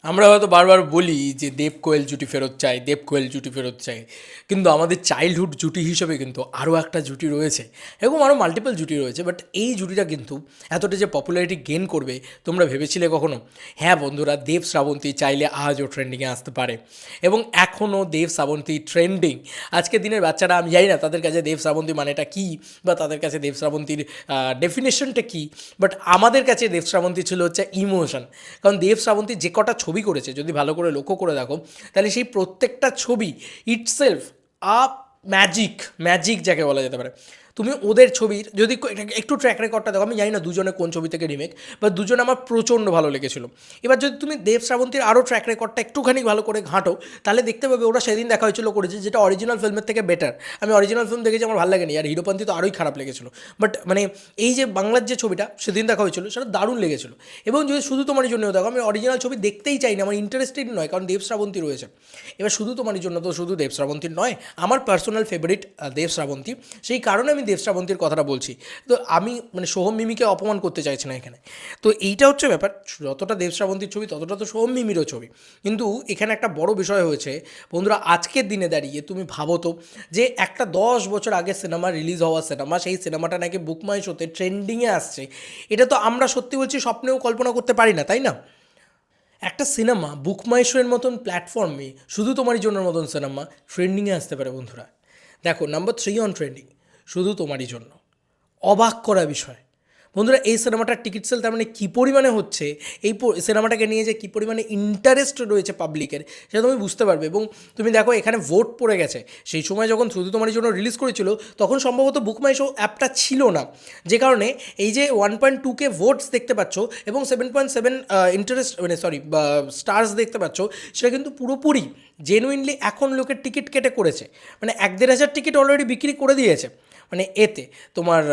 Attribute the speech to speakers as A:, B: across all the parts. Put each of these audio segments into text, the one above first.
A: আমরা হয়তো বারবার বলি যে দেব কোয়েল জুটি ফেরত চাই, দেব কোয়েল জুটি ফেরত চাই, কিন্তু আমাদের চাইল্ডহুড জুটি হিসেবে কিন্তু আরও একটা জুটি রয়েছে, এরকম আরও মাল্টিপল জুটি রয়েছে। বাট এই জুটিটা কিন্তু এতটা যে পপুলারিটি গেইন করবে তোমরা ভেবেছিলে কখনো? হ্যাঁ বন্ধুরা, দেব শ্রাবন্তী চাইলে আজও ট্রেন্ডিংয়ে আসতে পারে, এবং এখনও দেব শ্রাবন্তী ট্রেন্ডিং। আজকের দিনের বাচ্চারা, আমি জানি না তাদের কাছে দেব শ্রাবন্তী মানেটা কী, বা তাদের কাছে দেব শ্রাবন্তীর ডেফিনেশনটা কী, বাট আমাদের কাছে দেব শ্রাবন্তী ছিল হচ্ছে ইমোশন। কারণ দেব শ্রাবন্তী যে কটা ছবি করেছে, যদি ভালো করে লক্ষ্য করে দেখো, তাহলে সেই প্রত্যেকটা ছবি ইটসেলফ আ ম্যাজিক, ম্যাজিক যাকে বলা যেতে পারে। তুমি ওদের ছবির যদি একটু ট্র্যাক রেকর্ডটা দেখো, আমি জানি না দুজনে কোন ছবি থেকে রিমেক, বা দুজনে আমার প্রচণ্ড ভালো লেগেছিলো। এবার যদি তুমি দেব শ্রাবন্তীর আরও ট্র্যাক রেকর্ডটা একটুখানি ভালো করে ঘাঁটো, তাহলে দেখতে পাবে ওরা সেদিন দেখা হয়েছিল করেছে যেটা অরিজিনাল ফিল্মের থেকে বেটার। আমি অরিজিনাল ফিল্ম দেখেছি, আমার ভালো লাগেনি, আর হিরোপন্থী তো আরোই খারাপ লেগেছিলো। বাট মানে এই যে বাংলার যে ছবিটা সেদিন দেখা হয়েছিল, সেটা দারুণ লেগেছিলো। এবং যদি শুধু তোমার জন্য দেখো, আমি অরিজিনাল ছবি দেখতেই চাই না, আমার ইন্টারেস্টেড নয়, কারণ দেব শ্রাবন্তী রয়েছে। এবার শুধু তোমার জন্য তো শুধু দেব শ্রাবন্তীর নয়, আমার পার্সোনাল ফেভারিট দেব শ্রাবন্তী, সেই কারণে আমি দেব শ্রাবন্তীর কথাটা বলছি। তো আমি মানে সোহম মিমিকে অপমান করতে চাইছি না এখানে। তো এইটা হচ্ছে ব্যাপার, যতটা দেব শ্রাবন্তীর ছবি ততটা তো সোহম মিমিরও ছবি। কিন্তু এখানে একটা বড় বিষয় হয়েছে বন্ধুরা, আজকের দিনে দাঁড়িয়ে তুমি ভাবো তো, যে একটা 10 বছর আগে সিনেমা রিলিজ হওয়া সিনেমা, সেই সিনেমাটা নাকি বুক মাই শোতে ট্রেন্ডিংয়ে আসছে। এটা তো আমরা সত্যি বলছি স্বপ্নেও কল্পনা করতে পারি না, তাই না? একটা সিনেমা বুক মাই শো এর মতন প্ল্যাটফর্মে, শুধু তোমারই জন্যর মতন সিনেমা ট্রেন্ডিংয়ে আসতে পারে বন্ধুরা। দেখো, নাম্বার 3 অন ট্রেন্ডিং, শুধু তোমারই জন্য। অবাক করা বিষয় বন্ধুরা, এই সিনেমাটার টিকিট সেল তার মানে কী পরিমাণে হচ্ছে, এই সিনেমাটাকে নিয়ে যে কী পরিমাণে ইন্টারেস্ট রয়েছে পাবলিকের, সেটা তুমি বুঝতে পারবে। এবং তুমি দেখো এখানে ভোট পড়ে গেছে। সেই সময় যখন শুধু তোমার জন্য রিলিজ করেছিল, তখন সম্ভবত বুক মাই শো অ্যাপটা ছিল না, যে কারণে এই যে 1.2K ভোটস দেখতে পাচ্ছ এবং 7.7 ইন্টারেস্ট মানে সরি স্টার্স দেখতে পাচ্ছ, সেটা কিন্তু পুরোপুরি জেনুইনলি এখন লোকের টিকিট কেটে করেছে। মানে 1-1.5 হাজার টিকিট অলরেডি বিক্রি করে দিয়েছে, মানে এতে তোমার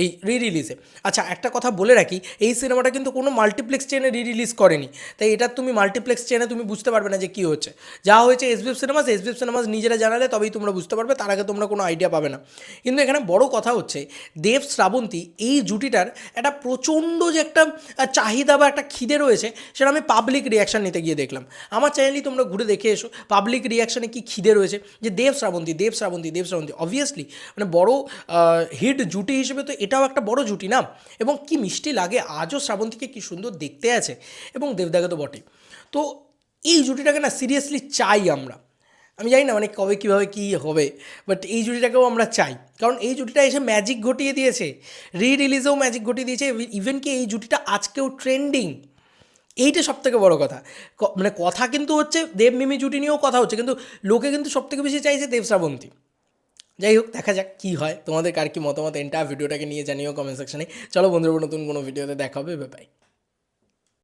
A: এই রিলিজে। আচ্ছা, একটা কথা বলে রাখি, এই সিনেমাটা কিন্তু কোনো মাল্টিপ্লেক্স চেনে রিলিজ করেনি, তাই এটা তুমি মাল্টিপ্লেক্স চেনে তুমি বুঝতে পারবে না যে কী হচ্ছে। যা হয়েছে এসবিএফ সিনেমাস নিজেরা জানালে তবেই তোমরা বুঝতে পারবে, তার আগে তোমরা কোনো আইডিয়া পাবে না। কিন্তু এখানে বড় কথা হচ্ছে, দেব শ্রাবন্তী এই জুটিটার একটা প্রচণ্ড যে একটা চাহিদা বা একটা খিদে রয়েছে, সেটা আমি পাবলিক রিয়াকশান নিতে গিয়ে দেখলাম। আমার চ্যানেলই তোমরা ঘুরে দেখে এসো, পাবলিক রিয়াকশানে কী খিদে রয়েছে, যে দেব শ্রাবন্তী দেব শ্রাবন্তী দেব শ্রাবন্তী। অবভিয়াসলি মানে বড় হিট জুটি হিসেবে তো এটাও একটা বড় জুটি না। এবং কি মিষ্টি লাগে, আজও শ্রাবন্তীকে কী সুন্দর দেখতে আছে, এবং দেবদাকে তো বটেই। তো এই জুটিটাকে না সিরিয়াসলি চাই আমরা। আমি জানি না মানে কবে কীভাবে কী হবে, বাট এই জুটিটাকেও আমরা চাই, কারণ এই জুটিটা এসে ম্যাজিক ঘটিয়ে দিয়েছে, রিলিজেও ম্যাজিক ঘটিয়ে দিয়েছে। ইভেন কি এই জুটিটা আজকেও ট্রেন্ডিং, এইটা সবথেকে বড় কথা। মানে কথা কিন্তু হচ্ছে দেব মিমি জুটি নিয়েও কথা হচ্ছে, কিন্তু লোকে কিন্তু সবথেকে বেশি চাইছে দেব শ্রাবন্তী। যাই হোক, দেখা যাক কী হয়। তোমাদের কার কী মতামত এন্টায়ার ভিডিওটাকে নিয়ে জানিও কমেন্ট সেকশনে। চলো বন্ধুরা, নতুন কোনো ভিডিওতে দেখা হবে, বাই বাই।